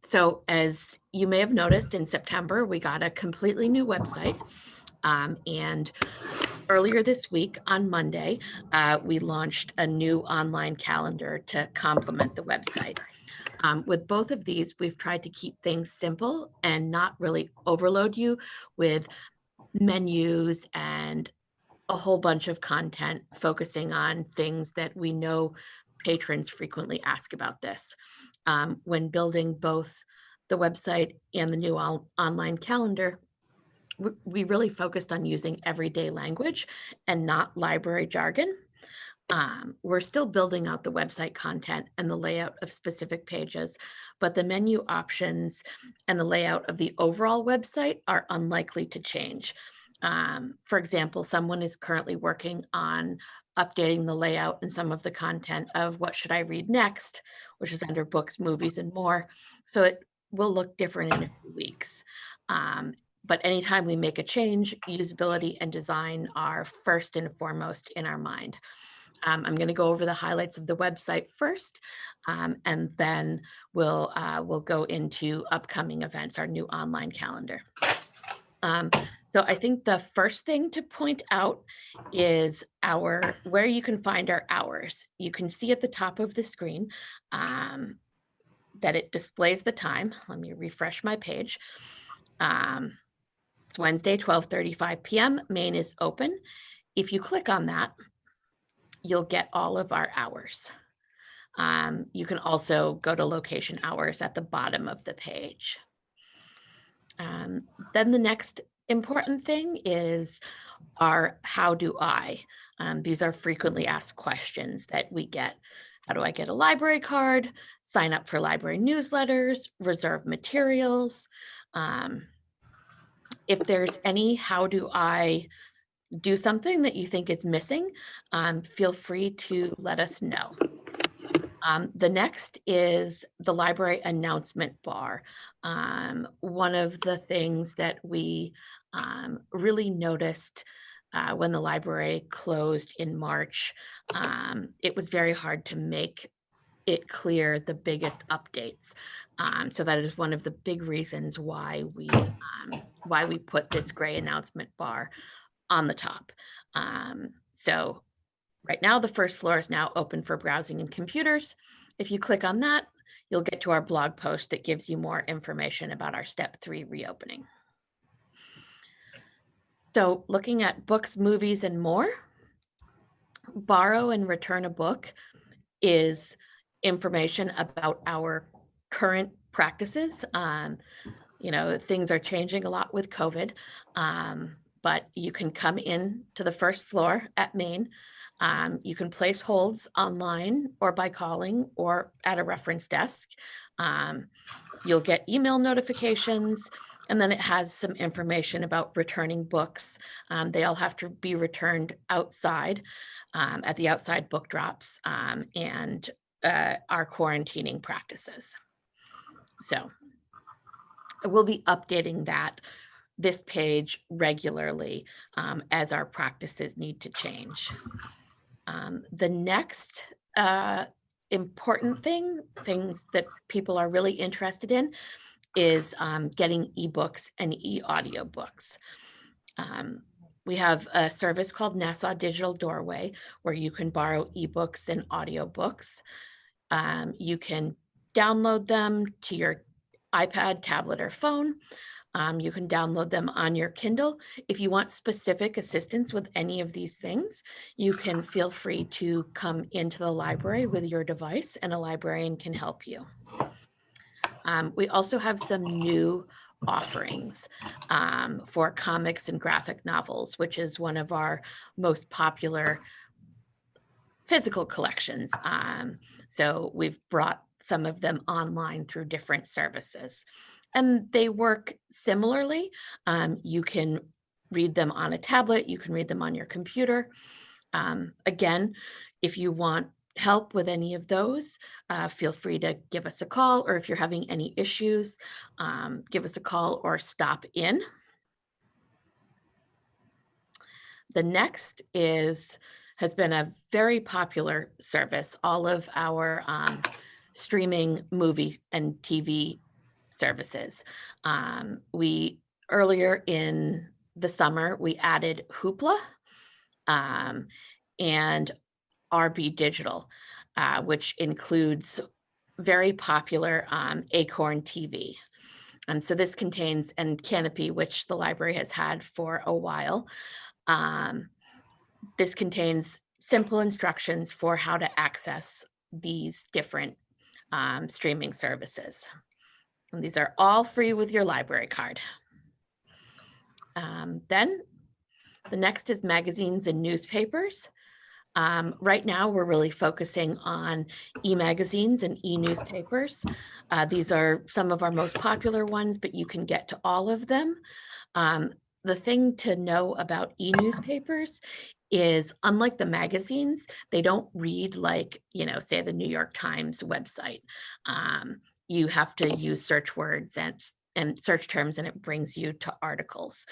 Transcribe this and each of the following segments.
So as you may have noticed, in September, we got a completely new website. And earlier this week on Monday, we launched a new online calendar to complement the website. With both of these, we've tried to keep things simple and not really overload you with menus and a whole bunch of content focusing on things that we know patrons frequently ask about this. When building both the website and the new online calendar, we really focused on using everyday language and not library jargon. We're still building out the website content and the layout of specific pages, but the menu options and the layout of the overall website are unlikely to change. For example, someone is currently working on updating the layout and some of the content of What Should I Read Next, which is under books, movies, and more. So it will look different in a few weeks. But anytime we make a change, usability and design are first and foremost in our mind. I'm going to go over the highlights of the website first, and then we'll go into upcoming events, our new online calendar. So I think the first thing to point out is where you can find our hours. You can see at the top of the screen that it displays the time. Let me refresh my page. It's Wednesday, 12:35 p.m. Main is open. If you click on that, you'll get all of our hours. You can also go to location hours at the bottom of the page. Then the next important thing is our how do I? These are frequently asked questions that we get. How do I get a library card? Sign up for library newsletters, reserve materials. If there's any how do I do something that you think is missing, feel free to let us know. The next is the library announcement bar. One of the things that we really noticed when the library closed in March, it was very hard to make it clear the biggest updates. So that is one of the big reasons why we put this gray announcement bar on the top. So right now, the first floor is now open for browsing and computers. If you click on that, you'll get to our blog post that gives you more information about our Step 3 reopening. So looking at books, movies, and more, borrow and return a book is information about our current practices. Things are changing a lot with COVID, but you can come in to the first floor at Main. You can place holds online or by calling or at a reference desk. You'll get email notifications, and then it has some information about returning books. They all have to be returned outside at the outside book drops and our quarantining practices. So we'll be updating this page regularly as our practices need to change. The next important things that people are really interested in is getting ebooks and e-audiobooks. We have a service called Nassau Digital Doorway where you can borrow ebooks and audiobooks. You can download them to your iPad, tablet, or phone. You can download them on your Kindle. If you want specific assistance with any of these things, you can feel free to come into the library with your device and a librarian can help you. We also have some new offerings for comics and graphic novels, which is one of our most popular physical collections. So we've brought some of them online through different services. And they work similarly. You can read them on a tablet, you can read them on your computer. Again, if you want help with any of those, feel free to give us a call, or if you're having any issues, give us a call or stop in. The next has been a very popular service. All of our streaming movie and TV services. Earlier in the summer, we added Hoopla and RB Digital, which includes very popular Acorn TV. So this contains, and Canopy, which the library has had for a while. This contains simple instructions for how to access these different streaming services. And these are all free with your library card. Then the next is magazines and newspapers. Right now, we're really focusing on e-magazines and e-newspapers. These are some of our most popular ones, but you can get to all of them. The thing to know about e-newspapers is, unlike the magazines, they don't read like, say the New York Times website. You have to use search words and search terms, and it brings you to articles.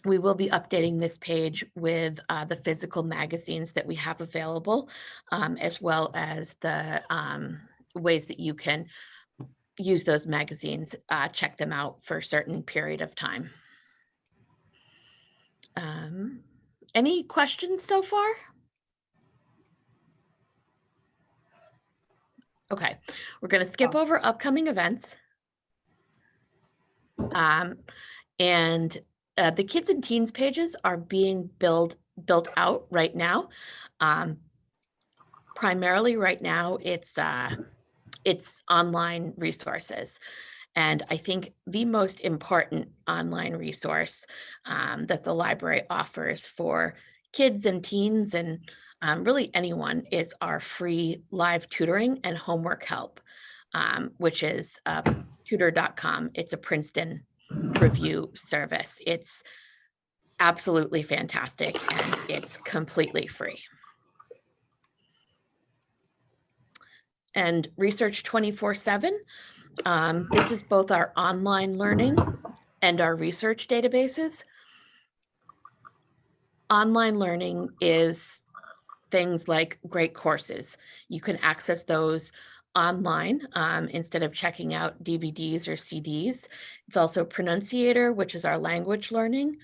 We will be updating this page with the physical magazines that we have available, as well as the ways that you can use those magazines, check them out for a certain period of time. Any questions so far? Okay, we're going to skip over upcoming events. And the kids and teens pages are being built out right now. Primarily right now, it's online resources. And I think the most important online resource that the library offers for kids and teens and really anyone is our free live tutoring and homework help, which is tutor.com. It's a Princeton review service. It's absolutely fantastic, and it's completely free. And Research 24/7. This is both our online learning and our research databases. Online learning is things like great courses. You can access those online instead of checking out DVDs or CDs. It's also Pronunciator, which is our language learning.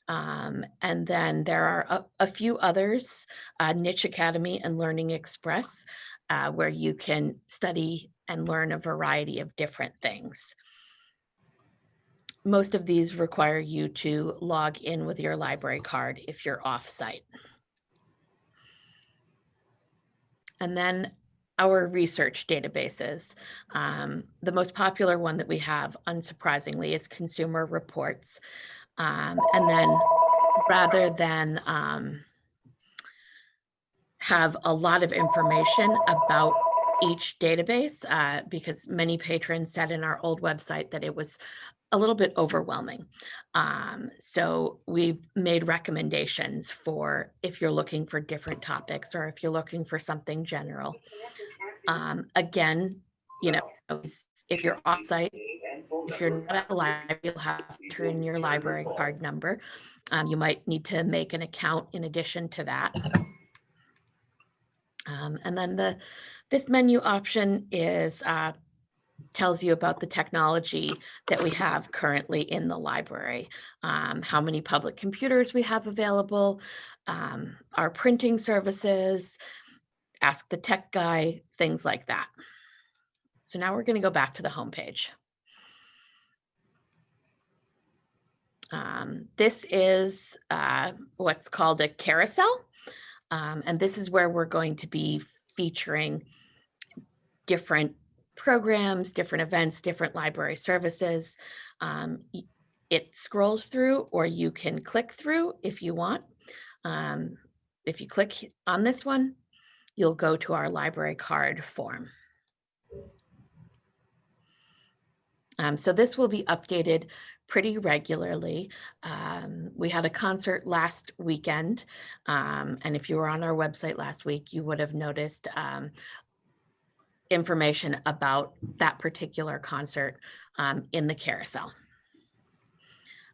And then there are a few others, Niche Academy and Learning Express, where you can study and learn a variety of different things. Most of these require you to log in with your library card if you're off-site. And then our research databases. The most popular one that we have, unsurprisingly, is Consumer Reports. And then rather than have a lot of information about each database, because many patrons said in our old website that it was a little bit overwhelming. So we've made recommendations for if you're looking for different topics or if you're looking for something general. Again, if you're off-site, if you're not at the library, you'll have to enter in your library card number. You might need to make an account in addition to that. And then this menu option is tells you about the technology that we have currently in the library, how many public computers we have available, our printing services, ask the tech guy, things like that. So now we're going to go back to the homepage. This is what's called a carousel. And this is where we're going to be featuring different programs, different events, different library services. It scrolls through, or you can click through if you want. If you click on this one, you'll go to our library card form. So this will be updated pretty regularly. We had a concert last weekend, and if you were on our website last week, you would have noticed information about that particular concert in the carousel.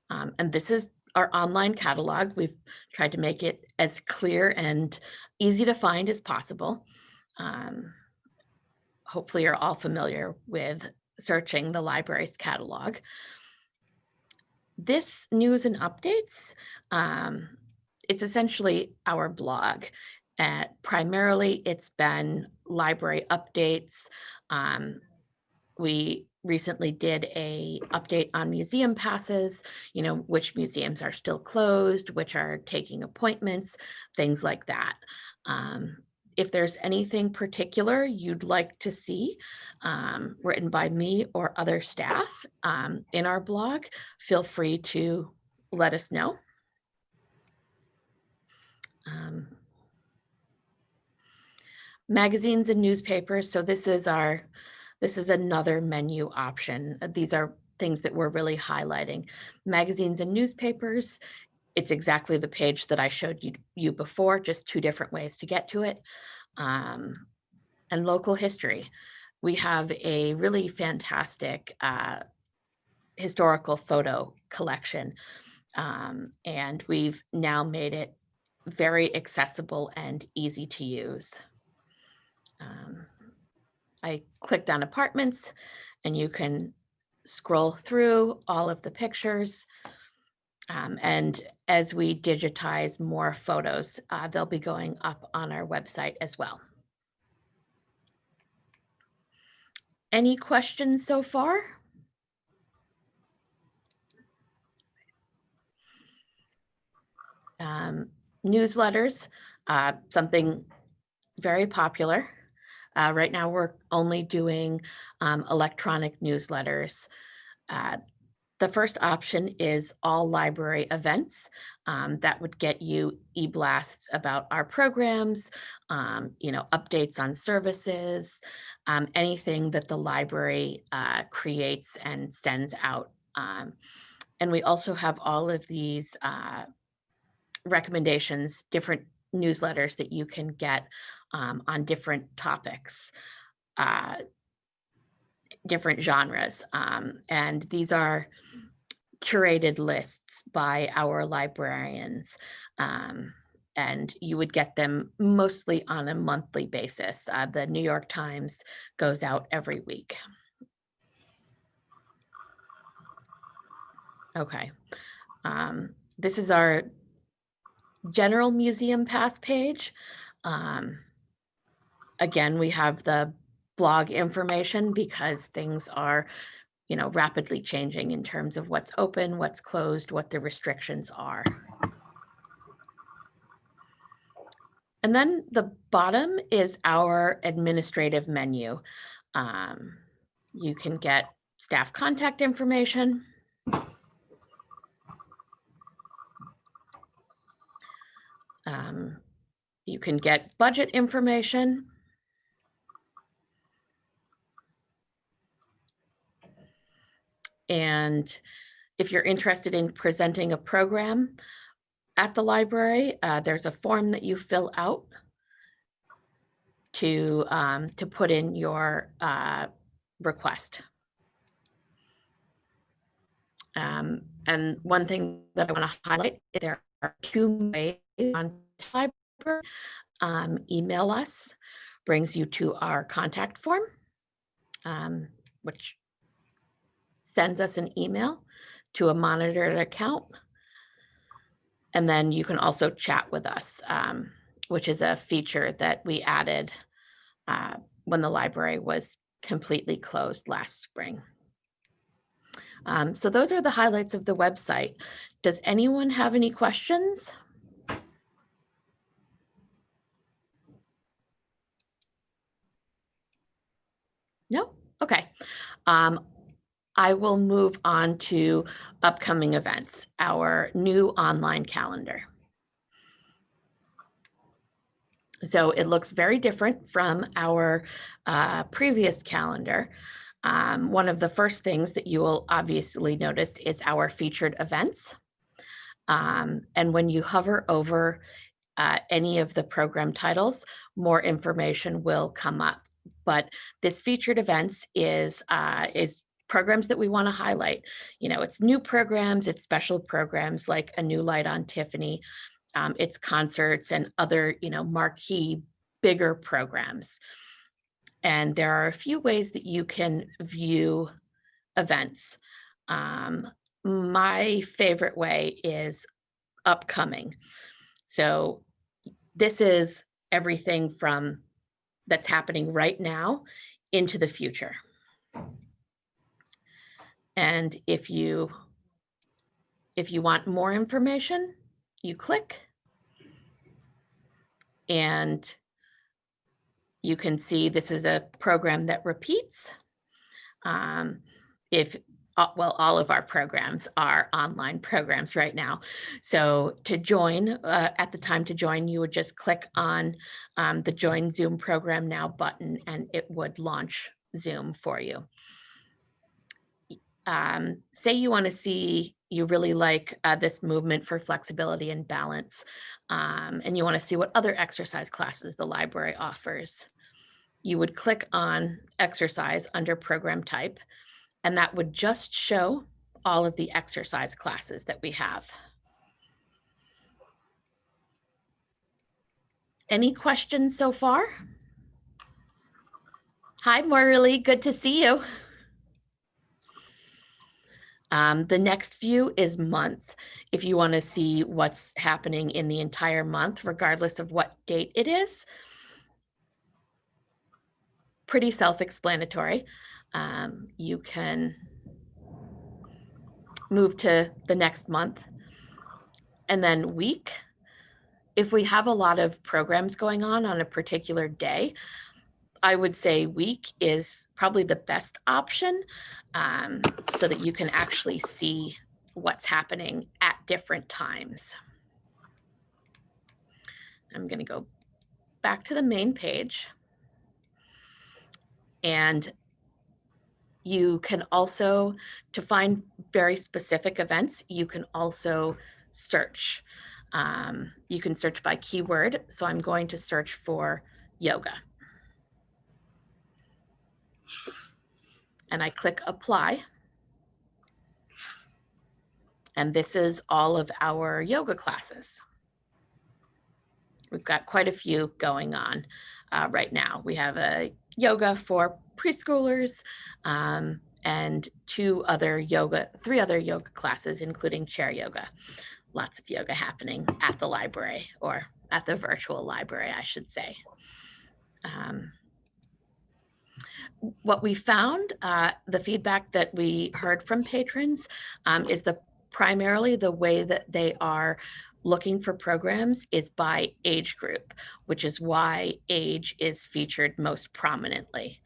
And this is our online catalog. We've tried to make it as clear and easy to find as possible. Hopefully you're all familiar with searching the library's catalog. This news and updates, it's essentially our blog. Primarily, it's been library updates. We recently did a update on museum passes, which museums are still closed, which are taking appointments, things like that. If there's anything particular you'd like to see written by me or other staff in our blog, feel free to let us know. Magazines and newspapers. So this is another menu option. These are things that we're really highlighting. Magazines and newspapers. It's exactly the page that I showed you before, just two different ways to get to it. And local history. We have a really fantastic historical photo collection, and we've now made it very accessible and easy to use. I clicked on apartments, and you can scroll through all of the pictures. And as we digitize more photos, they'll be going up on our website as well. Any questions so far? Newsletters, something very popular. Right now, we're only doing electronic newsletters. The first option is all library events. That would get you e-blasts about our programs, updates on services, anything that the library creates and sends out. And we also have all of these recommendations, different newsletters that you can get on different topics, different genres. And these are curated lists by our librarians. And you would get them mostly on a monthly basis. The New York Times goes out every week. Okay. This is our general museum pass page. Again, we have the blog information because things are, rapidly changing in terms of what's open, what's closed, what the restrictions are. And then the bottom is our administrative menu. You can get staff contact information. You can get budget information. And if you're interested in presenting a program at the library, there's a form that you fill out to put in your request. And one thing that I want to highlight, there are two ways on the library. Email us, brings you to our contact form, which sends us an email to a monitored account. And then you can also chat with us, which is a feature that we added when the library was completely closed last spring. So those are the highlights of the website. Does anyone have any questions? No? Okay. I will move on to upcoming events, our new online calendar. So it looks very different from our previous calendar. One of the first things that you will obviously notice is our featured events. And when you hover over any of the program titles, more information will come up. But this featured events is programs that we want to highlight. It's new programs, it's special programs like A New Light on Tiffany, it's concerts and other, marquee, bigger programs. And there are a few ways that you can view events. My favorite way is upcoming. So this is everything from that's happening right now into the future. And if you want more information, you click and you can see this is a program that repeats. Well, all of our programs are online programs right now. So to join, at the time to join, you would just click on the Join Zoom Program Now button, and it would launch Zoom for you. Say you want to see, you really like this movement for flexibility and balance, and you want to see what other exercise classes the library offers. You would click on exercise under program type, and that would just show all of the exercise classes that we have. Any questions so far? Hi, Morley, good to see you. The next view is month. If you want to see what's happening in the entire month, regardless of what date it is, pretty self-explanatory. You can move to the next month and then week. If we have a lot of programs going on a particular day, I would say week is probably the best option, so that you can actually see what's happening at different times. I'm going to go back to the main page. And you can also, to find very specific events, you can also search. You can search by keyword. So I'm going to search for yoga. And I click apply. And this is all of our yoga classes. We've got quite a few going on right now. We have a yoga for preschoolers and three other yoga classes, including chair yoga. Lots of yoga happening at the library, or at the virtual library, I should say. What we found, the feedback that we heard from patrons is primarily the way that they are looking for programs is by age group, which is why age is featured most prominently.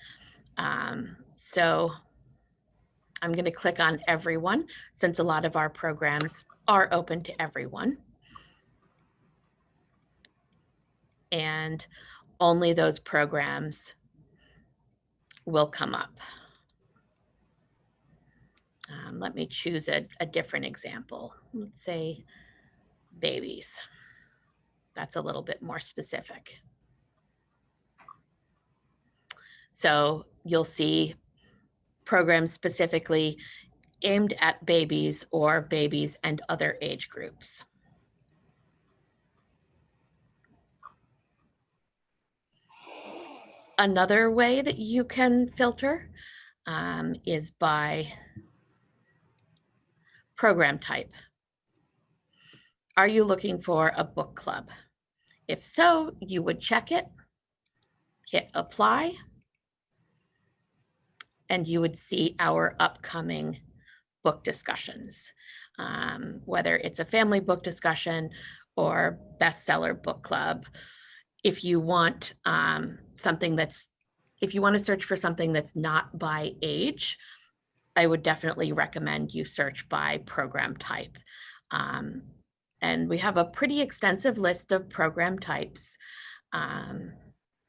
So I'm going to click on everyone, since a lot of our programs are open to everyone. And only those programs will come up. Let me choose a different example. Let's say babies. That's a little bit more specific. So you'll see programs specifically aimed at babies or babies and other age groups. Another way that you can filter is by program type. Are you looking for a book club? If so, you would check it, hit apply, and you would see our upcoming book discussions, whether it's a family book discussion or bestseller book club. If you want if you want to search for something that's not by age, I would definitely recommend you search by program type. And we have a pretty extensive list of program types.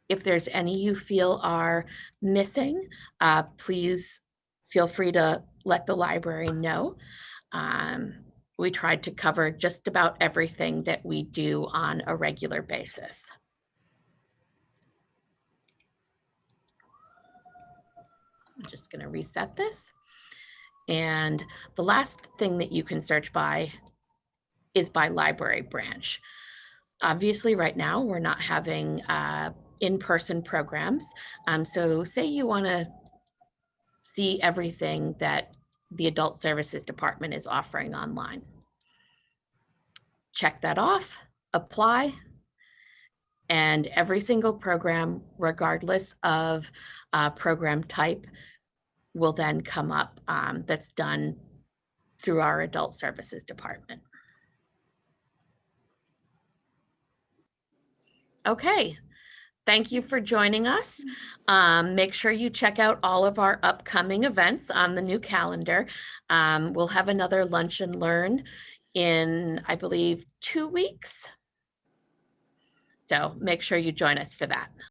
If there's any you feel are missing, please feel free to let the library know. We tried to cover just about everything that we do on a regular basis. I'm just going to reset this. And the last thing that you can search by is by library branch. Obviously, right now, we're not having in-person programs. So say you want to see everything that the Adult Services Department is offering online. Check that off, apply, and every single program, regardless of program type, will then come up that's done through our Adult Services Department. Okay, thank you for joining us. Make sure you check out all of our upcoming events on the new calendar. We'll have another Lunch and Learn in, I believe, 2 weeks. So make sure you join us for that.